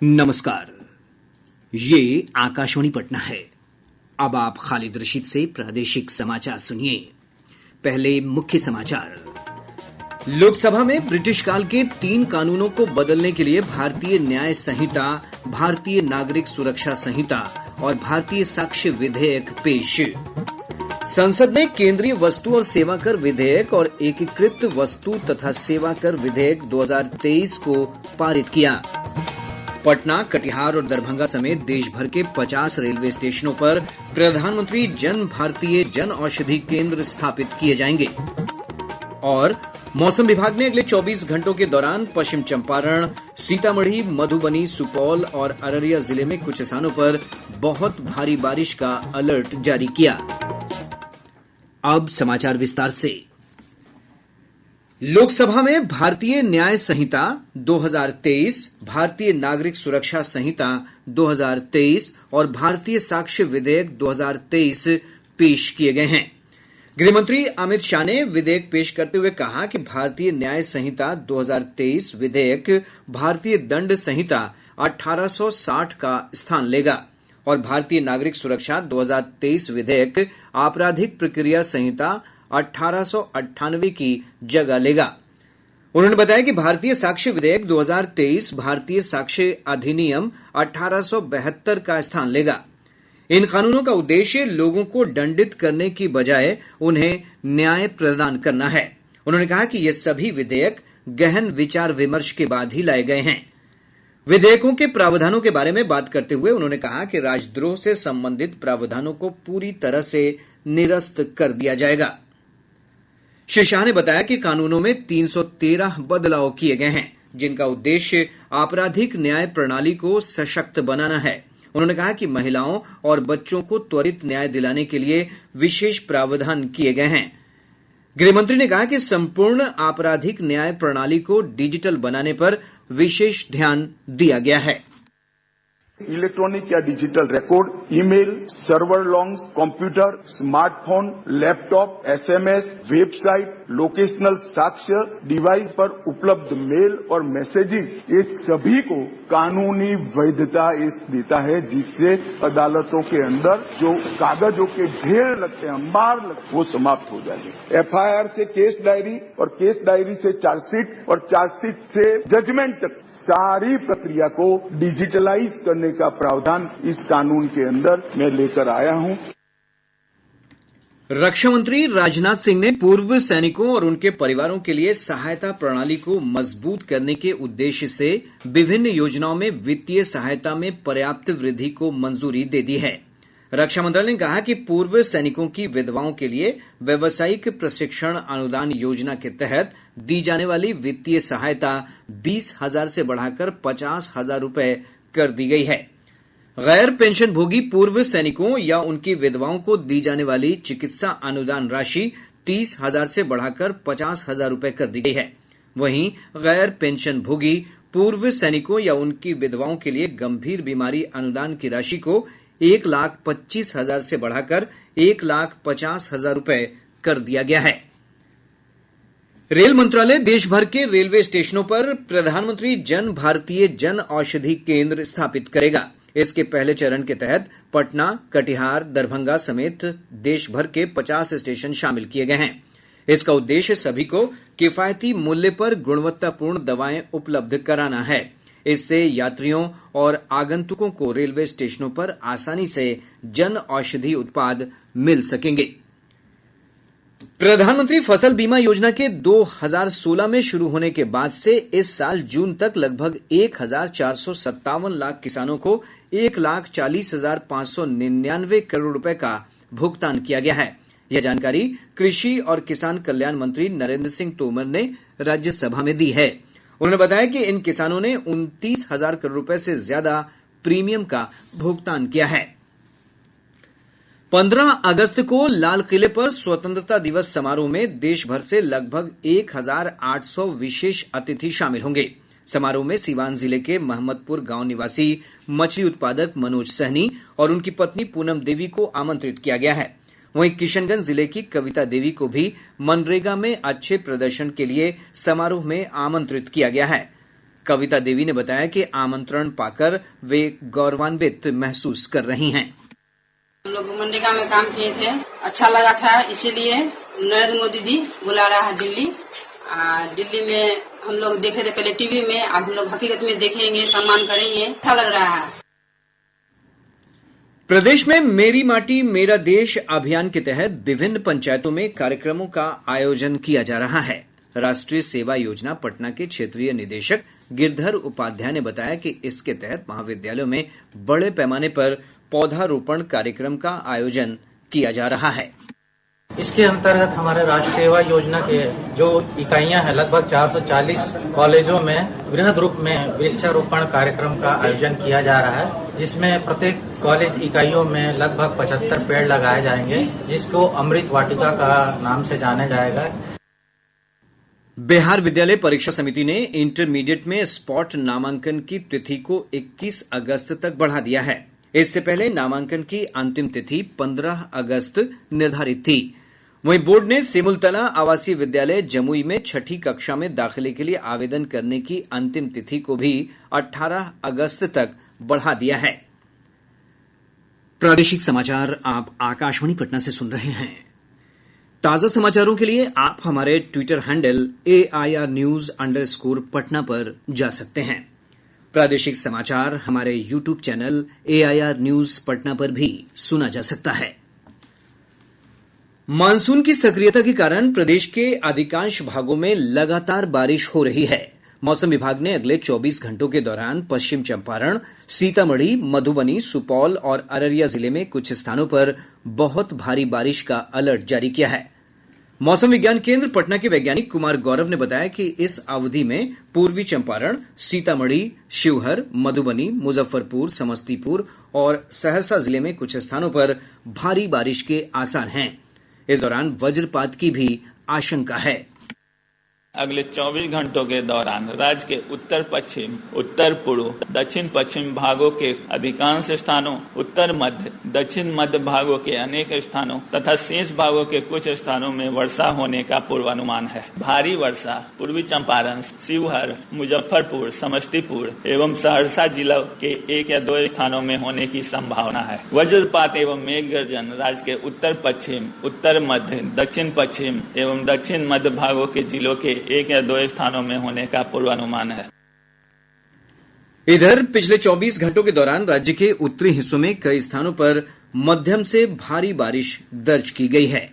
नमस्कार। ये आकाशवाणी पटना है। अब आप खालिद रशीद से प्रादेशिक समाचार सुनिए। पहले मुख्य समाचार। लोकसभा में ब्रिटिश काल के 3 कानूनों को बदलने के लिए भारतीय न्याय संहिता, भारतीय नागरिक सुरक्षा संहिता और भारतीय साक्ष्य विधेयक पेश। संसद ने केंद्रीय वस्तु और सेवा कर विधेयक और एकीकृत वस्तु तथा सेवा कर विधेयक 2023 को पारित किया। पटना, कटिहार और दरभंगा समेत देश भर के 50 रेलवे स्टेशनों पर प्रधानमंत्री जन भारतीय जन औषधि केंद्र स्थापित किए जाएंगे। और मौसम विभाग ने अगले 24 घंटों के दौरान पश्चिम चंपारण, सीतामढ़ी, मधुबनी, सुपौल और अररिया जिले में कुछ स्थानों पर बहुत भारी बारिश का अलर्ट जारी किया। अब समाचार विस्तार से। लोकसभा में भारतीय न्याय संहिता 2023, भारतीय नागरिक सुरक्षा संहिता 2023 और भारतीय साक्ष्य विधेयक 2023 पेश किए गए हैं। गृहमंत्री अमित शाह ने विधेयक पेश करते हुए कहा कि भारतीय न्याय संहिता 2023 विधेयक भारतीय दंड संहिता 1860 का स्थान लेगा और भारतीय नागरिक सुरक्षा 2023 विधेयक आपराधिक प्रक्रिया संहिता 1898 की जगह लेगा। उन्होंने बताया कि भारतीय साक्ष्य विधेयक 2023 भारतीय साक्ष्य अधिनियम 1872 का स्थान लेगा। इन कानूनों का उद्देश्य लोगों को दंडित करने की बजाय उन्हें न्याय प्रदान करना है। उन्होंने कहा कि ये सभी विधेयक गहन विचार विमर्श के बाद ही लाए गए हैं। विधेयकों के प्रावधानों के बारे में बात करते हुए उन्होंने कहा कि राजद्रोह से संबंधित प्रावधानों को पूरी तरह से निरस्त कर दिया जाएगा। श्री शाह ने बताया कि कानूनों में 313 बदलाव किए गए हैं, जिनका उद्देश्य आपराधिक न्याय प्रणाली को सशक्त बनाना है। उन्होंने कहा कि महिलाओं और बच्चों को त्वरित न्याय दिलाने के लिए विशेष प्रावधान किए गए हैं। गृहमंत्री ने कहा कि संपूर्ण आपराधिक न्याय प्रणाली को डिजिटल बनाने पर विशेष ध्यान दिया गया है। इलेक्ट्रॉनिक या digital record, email, server longs, computer, smartphone, laptop, SMS, website, locational साक्ष्य, डिवाइस पर उपलब्ध मेल और मैसेजेस, ये सभी को कानूनी वैधता देता है, जिससे अदालतों के अंदर जो कागजों के ढेर लगते हैं, अंबार लगते हैं, वो समाप्त हो जाएंगे। एफआईआर से केस डायरी और केस डायरी से चार्जशीट और चार्जशीट से जजमेंट तक सारी प्रक्रिया को डिजिटलाइज करने का प्रावधान इस कानून के अंदर मैं लेकर आया हूं। रक्षा मंत्री राजनाथ सिंह ने पूर्व सैनिकों और उनके परिवारों के लिए सहायता प्रणाली को मजबूत करने के उद्देश्य से विभिन्न योजनाओं में वित्तीय सहायता में पर्याप्त वृद्धि को मंजूरी दे दी है। रक्षा मंत्रालय ने कहा कि पूर्व सैनिकों की विधवाओं के लिए व्यावसायिक प्रशिक्षण अनुदान योजना के तहत दी जाने वाली वित्तीय सहायता 20,000 से बढ़ाकर 50,000 रुपए कर दी गई है। गैर पेंशनभोगी पूर्व सैनिकों या उनकी विधवाओं को दी जाने वाली चिकित्सा अनुदान राशि 30,000 से बढ़ाकर 50,000 रुपए कर दी गई है। वहीं गैर पेंशनभोगी पूर्व सैनिकों या उनकी विधवाओं के लिए गंभीर बीमारी अनुदान की राशि को 1,25,000 से बढ़ाकर 1,50,000 रुपए कर दिया गया है। रेल मंत्रालय देश भर के रेलवे स्टेशनों पर प्रधानमंत्री जन भारतीय जन औषधि केंद्र स्थापित करेगा। इसके पहले चरण के तहत पटना, कटिहार, दरभंगा समेत देश भर के 50 स्टेशन शामिल किए गए हैं। इसका उद्देश्य सभी को किफायती मूल्य पर गुणवत्तापूर्ण दवाएं उपलब्ध कराना है। इससे यात्रियों और आगंतुकों को रेलवे स्टेशनों पर आसानी से जन औषधि उत्पाद मिल सकेंगे। प्रधानमंत्री फसल बीमा योजना के 2016 में शुरू होने के बाद से इस साल जून तक लगभग 1,457 लाख किसानों को 1,40,599 करोड़ रुपए का भुगतान किया गया है। यह जानकारी कृषि और किसान कल्याण मंत्री नरेंद्र सिंह तोमर ने राज्यसभा में दी है। उन्होंने बताया कि इन किसानों ने 29,000 करोड़ रुपए से ज्यादा प्रीमियम का भुगतान किया है। 15 अगस्त को लाल किले पर स्वतंत्रता दिवस समारोह में देश भर से लगभग 1,800 विशेष अतिथि शामिल होंगे। समारोह में सीवान जिले के महमदपुर गांव निवासी मछली उत्पादक मनोज सहनी और उनकी पत्नी पूनम देवी को आमंत्रित किया गया है। वहीं किशनगंज जिले की कविता देवी को भी मनरेगा में अच्छे प्रदर्शन के लिए समारोह में आमंत्रित किया गया है। कविता देवी ने बताया कि आमंत्रण पाकर वे गौरवान्वित महसूस कर रही हैं। हम लोग मनरेगा में काम किए थे, अच्छा लगा था, इसीलिए नरेंद्र मोदी जी बुला रहा है दिल्ली। दिल्ली में हम लोग देखे थे पहले टीवी में, अब हम लोग हकीकत में देखेंगे, सम्मान करेंगे, अच्छा लग रहा है। प्रदेश में मेरी माटी मेरा देश अभियान के तहत विभिन्न पंचायतों में कार्यक्रमों का आयोजन किया जा रहा है। राष्ट्रीय सेवा योजना पटना के क्षेत्रीय निदेशक गिरधर उपाध्याय ने बताया कि इसके तहत महाविद्यालयों में बड़े पैमाने पर पौधारोपण कार्यक्रम का आयोजन किया जा रहा है। इसके अंतर्गत हमारे राष्ट्रीय सेवा योजना के जो इकाइयां हैं, लगभग 440 कॉलेजों में बृहद रूप में वृक्षारोपण कार्यक्रम का आयोजन किया जा रहा है, जिसमें प्रत्येक कॉलेज इकाइयों में लगभग 75 पेड़ लगाए जाएंगे, जिसको अमृत वाटिका का नाम से जाना जाएगा। बिहार विद्यालय परीक्षा समिति ने इंटरमीडिएट में स्पॉट नामांकन की तिथि को 21 अगस्त तक बढ़ा दिया है। इससे पहले नामांकन की अंतिम तिथि 15 अगस्त निर्धारित थी। वहीं बोर्ड ने सिमुलतला आवासीय विद्यालय जमुई में 6ठी कक्षा में दाखिले के लिए आवेदन करने की अंतिम तिथि को भी 18 अगस्त तक बढ़ा दिया है। प्रादेशिक समाचार आप आकाशवाणी पटना से सुन रहे हैं। ताजा समाचारों के लिए आप हमारे ट्विटर हैंडल AIR News_पटना पर जा सकते हैं। प्रादेशिक समाचार हमारे YouTube channel AIR News Patna पर भी सुना जा सकता है। मानसून की सक्रियता के कारण प्रदेश के अधिकांश भागों में लगातार बारिश हो रही है। मौसम विभाग ने अगले 24 घंटों के दौरान पश्चिम चंपारण, सीतामढ़ी, मधुबनी, सुपौल और अररिया जिले में कुछ स्थानों पर बहुत भारी बारिश का अलर्ट जारी किया है। मौसम विज्ञान केंद्र पटना के वैज्ञानिक कुमार गौरव ने बताया कि इस अवधि में पूर्वी चंपारण, सीतामढ़ी, शिवहर, मधुबनी, मुजफ्फरपुर, समस्तीपुर और सहरसा जिले में कुछ स्थानों पर भारी बारिश के आसार हैं। इस दौरान वज्रपात की भी आशंका है। अगले 24 घंटों के दौरान राज्य के उत्तर पश्चिम, उत्तर पूर्व, दक्षिण पश्चिम भागों के अधिकांश स्थानों, उत्तर मध्य, दक्षिण मध्य भागों के अनेक स्थानों तथा शेष भागों के कुछ स्थानों में वर्षा होने का पूर्वानुमान है। भारी वर्षा पूर्वी चंपारण, शिवहर, मुजफ्फरपुर, समस्तीपुर एवं सहरसा जिलों के 1 या 2 स्थानों में होने की संभावना है। वज्रपात एवं मेघ गर्जन राज्य के उत्तर पश्चिम, उत्तर मध्य, दक्षिण पश्चिम एवं दक्षिण मध्य भागों के जिलों के 1 या 2 स्थानों में होने का पूर्वानुमान है। इधर पिछले 24 घंटों के दौरान राज्य के उत्तरी हिस्सों में कई स्थानों पर मध्यम से भारी बारिश दर्ज की गई है।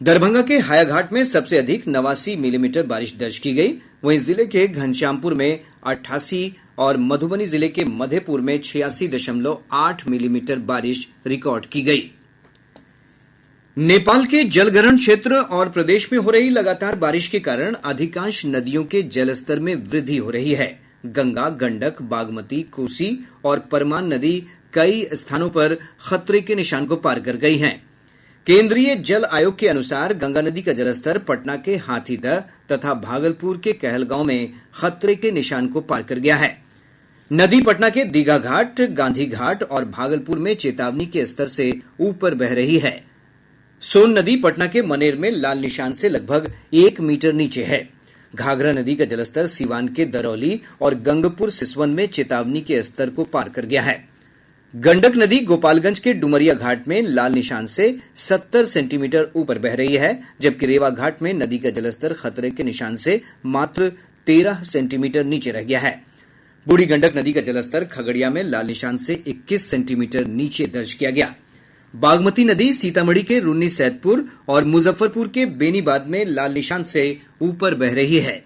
दरभंगा के हायाघाट में सबसे अधिक 89 मिलीमीटर बारिश दर्ज की गई। वहीं जिले के घनश्यामपुर में 88 और मधुबनी जिले के मधेपुर में 86.8 मिलीमीटर बारिश रिकॉर्ड की गई। नेपाल के जलग्रहण क्षेत्र और प्रदेश में हो रही लगातार बारिश के कारण अधिकांश नदियों के जलस्तर में वृद्धि हो रही है। गंगा, गंडक, बागमती, कोसी और परमान नदी कई स्थानों पर खतरे के निशान को पार कर गई हैं। केंद्रीय जल आयोग के अनुसार गंगा नदी का जलस्तर पटना के हाथीदह तथा भागलपुर के कहलगांव में खतरे के निशान को पार कर गया है। नदी पटना के दीघा घाट, गांधी घाट और भागलपुर में चेतावनी के स्तर से ऊपर बह रही है। सोन नदी पटना के मनेर में लाल निशान से लगभग 1 मीटर नीचे है। घाघरा नदी का जलस्तर सीवान के दरौली और गंगपुर सिसवन में चेतावनी के स्तर को पार कर गया है। गंडक नदी गोपालगंज के डुमरिया घाट में लाल निशान से 70 सेंटीमीटर ऊपर बह रही है, जबकि रेवा घाट में नदी का जलस्तर खतरे के निशान से मात्र 13 सेंटीमीटर नीचे रह गया है। बूढ़ी गंडक नदी का जलस्तर खगड़िया में लाल निशान से 21 सेंटीमीटर नीचे दर्ज किया गया। बागमती नदी सीतामढ़ी के रून्नी सैदपुर और मुजफ्फरपुर के बेनीबाद में लाल निशान से ऊपर बह रही है।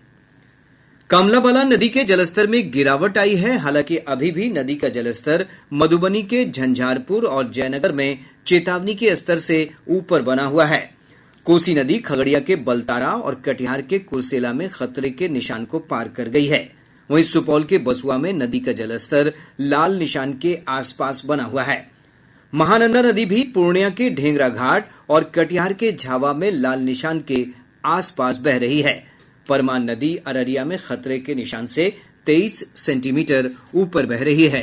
कमलाबलान नदी के जलस्तर में गिरावट आई है। हालांकि अभी भी नदी का जलस्तर मधुबनी के झंझारपुर और जयनगर में चेतावनी के स्तर से ऊपर बना हुआ है। कोसी नदी खगड़िया के बलतारा और कटिहार के कुर्सेला में खतरे के निशान को पार कर गई है। वहीं सुपौल के बसुआ में नदी का जलस्तर लाल निशान के आसपास बना हुआ है। महानंदा नदी भी पूर्णिया के ढेंगरा घाट और कटिहार के झावा में लाल निशान के आसपास बह रही है। परमान नदी अररिया में खतरे के निशान से 23 सेंटीमीटर ऊपर बह रही है।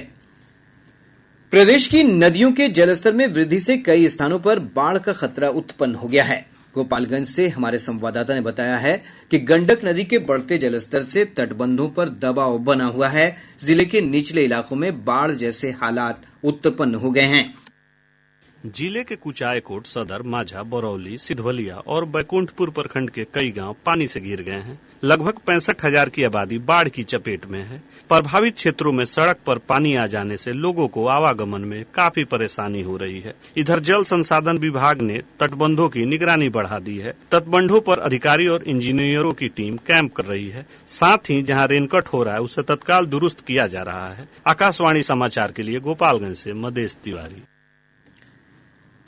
प्रदेश की नदियों के जलस्तर में वृद्धि से कई स्थानों पर बाढ़ का खतरा उत्पन्न हो गया है। गोपालगंज से हमारे संवाददाता ने बताया है कि गंडक नदी के बढ़ते जलस्तर से तटबंधों पर दबाव बना हुआ है। जिले के निचले इलाकों में बाढ़ जैसे हालात उत्पन्न हो गए हैं। जिले के कुचायकोट, सदर, माझा, बरौली, सिधवलिया और बैकुंठपुर प्रखंड के कई गांव पानी से घिर गए हैं। लगभग 65,000 की आबादी बाढ़ की चपेट में है। प्रभावित क्षेत्रों में सड़क पर पानी आ जाने से लोगों को आवागमन में काफी परेशानी हो रही है। इधर जल संसाधन विभाग ने तटबंधों की निगरानी बढ़ा दी है। तटबंधों पर अधिकारी और इंजीनियरों की टीम कैंप कर रही है। साथ ही जहां रेनकट हो रहा है उसे तत्काल दुरुस्त किया जा रहा है। आकाशवाणी समाचार के लिए गोपालगंज से मदेश तिवारी।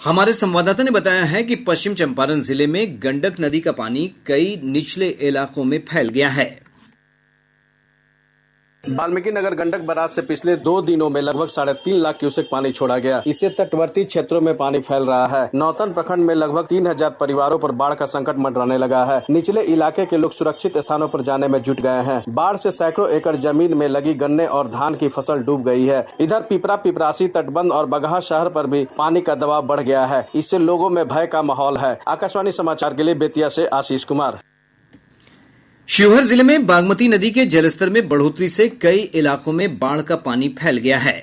हमारे संवाददाता ने बताया है कि पश्चिम चंपारण जिले में गंडक नदी का पानी कई निचले इलाकों में फैल गया है। वाल्मीकि नगर गंडक बराज से पिछले 2 दिनों में लगभग 3.5 लाख क्यूसेक पानी छोड़ा गया। इससे तटवर्ती क्षेत्रों में पानी फैल रहा है। नौतन प्रखंड में लगभग 3,000 परिवारों पर बाढ़ का संकट मंडराने लगा है। निचले इलाके के लोग सुरक्षित स्थानों पर जाने में जुट गए हैं। बाढ़ से सैकड़ों एकड़ जमीन में लगी गन्ने और धान की फसल डूब गई है। इधर पिपरा, पिपरासी, तटबंध और बगहा शहर पर भी पानी का दबाव बढ़ गया है। इससे लोगों में भय का माहौल है। आकाशवाणी समाचार के लिए बेतिया से आशीष कुमार। शिवहर जिले में बागमती नदी के जलस्तर में बढ़ोतरी से कई इलाकों में बाढ़ का पानी फैल गया है।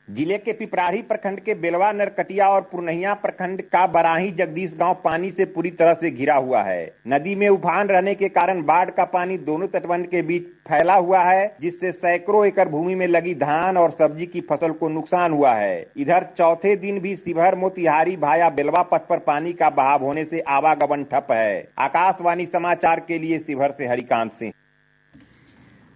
जिले के पिपराही प्रखंड के बेलवा, नरकटिया और पुरनहिया प्रखंड का बराही जगदीश गांव पानी से पूरी तरह से घिरा हुआ है। नदी में उफान रहने के कारण बाढ़ का पानी दोनों तटबंध के बीच फैला हुआ है, जिससे सैकड़ों एकड़ भूमि में लगी धान और सब्जी की फसल को नुकसान हुआ है। इधर चौथे दिन भी शिवहर मोतिहारी भाया बेलवा पथ पर पानी का बहाव होने से आवागमन ठप है। आकाशवाणी समाचार के लिए शिवहर से हरिकांत सिंह।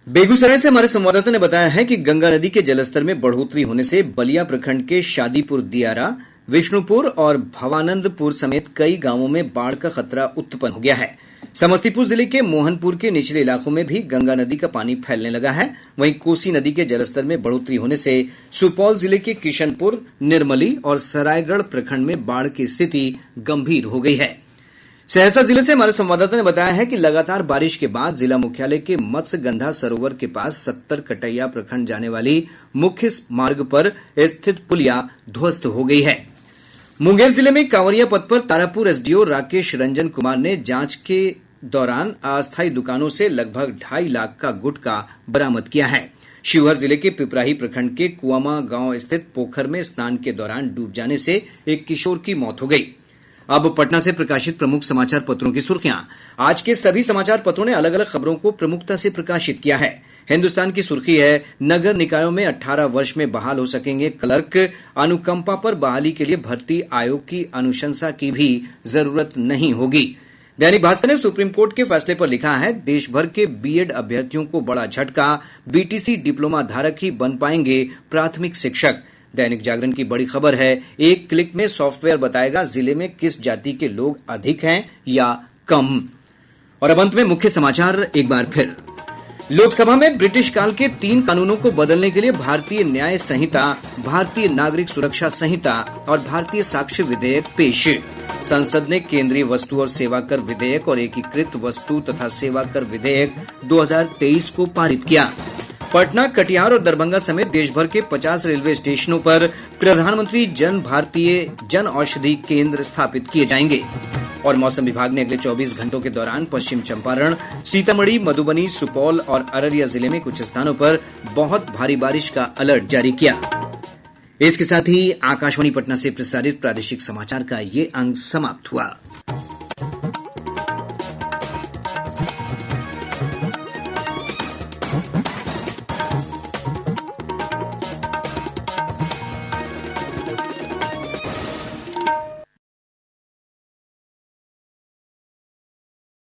बेगूसराय से हमारे संवाददाता ने बताया है कि गंगा नदी के जलस्तर में बढ़ोतरी होने से बलिया प्रखंड के शादीपुर दियारा, विष्णुपुर और भवानंदपुर समेत कई गांवों में बाढ़ का खतरा उत्पन्न हो गया है। समस्तीपुर जिले के मोहनपुर के निचले इलाकों में भी गंगा नदी का पानी फैलने लगा है। वहीं कोसी नदी के जलस्तर में बढ़ोतरी होने से सुपौल जिले के किशनपुर, निर्मली और सरायगढ़ प्रखंड में बाढ़ की स्थिति गंभीर हो गई है। सहरसा जिले से हमारे संवाददाता ने बताया है कि लगातार बारिश के बाद जिला मुख्यालय के मत्स्यगंधा सरोवर के पास 70 कटैया प्रखंड जाने वाली मुख्य मार्ग पर स्थित पुलिया ध्वस्त हो गई है। मुंगेर जिले में कांवरिया पथ पर तारापुर एसडीओ राकेश रंजन कुमार ने जांच के दौरान अस्थायी दुकानों से लगभग 2.5 लाख का गुटखा बरामद किया है। शिवहर जिले के पिपराही प्रखंड के कुआमा गांव स्थित पोखर में स्नान के दौरान डूब जाने से एक किशोर की मौत हो गई। अब पटना से प्रकाशित प्रमुख समाचार पत्रों की सुर्खियां। आज के सभी समाचार पत्रों ने अलग अलग खबरों को प्रमुखता से प्रकाशित किया है। हिन्दुस्तान की सुर्खी है, नगर निकायों में 18 वर्ष में बहाल हो सकेंगे क्लर्क। अनुकंपा पर बहाली के लिए भर्ती आयोग की अनुशंसा की भी जरूरत नहीं होगी। दैनिक भास्कर ने सुप्रीम कोर्ट के फैसले पर लिखा है, देश भर के बीएड अभ्यर्थियों को बड़ा झटका, बीटीसी डिप्लोमा धारक ही बन पाएंगे प्राथमिक शिक्षक। दैनिक जागरण की बड़ी खबर है, एक क्लिक में सॉफ्टवेयर बताएगा जिले में किस जाति के लोग अधिक हैं या कम। और अब अंत में मुख्य समाचार एक बार फिर। लोकसभा में ब्रिटिश काल के 3 कानूनों को बदलने के लिए भारतीय न्याय संहिता, भारतीय नागरिक सुरक्षा संहिता और भारतीय साक्ष्य विधेयक पेश। संसद ने केंद्रीय वस्तु और सेवा कर विधेयक और एकीकृत वस्तु तथा सेवा कर विधेयक 2023 को पारित किया। पटना, कटिहार और दरभंगा समेत देश भर के 50 रेलवे स्टेशनों पर प्रधानमंत्री जन भारतीय जन औषधि केंद्र स्थापित किए जाएंगे। और मौसम विभाग ने अगले 24 घंटों के दौरान पश्चिम चंपारण, सीतामढ़ी, मधुबनी, सुपौल और अररिया जिले में कुछ स्थानों पर बहुत भारी बारिश का अलर्ट जारी किया। इसके साथ ही आकाशवाणी पटना से प्रसारित प्रादेशिक समाचार का ये अंक समाप्त हुआ।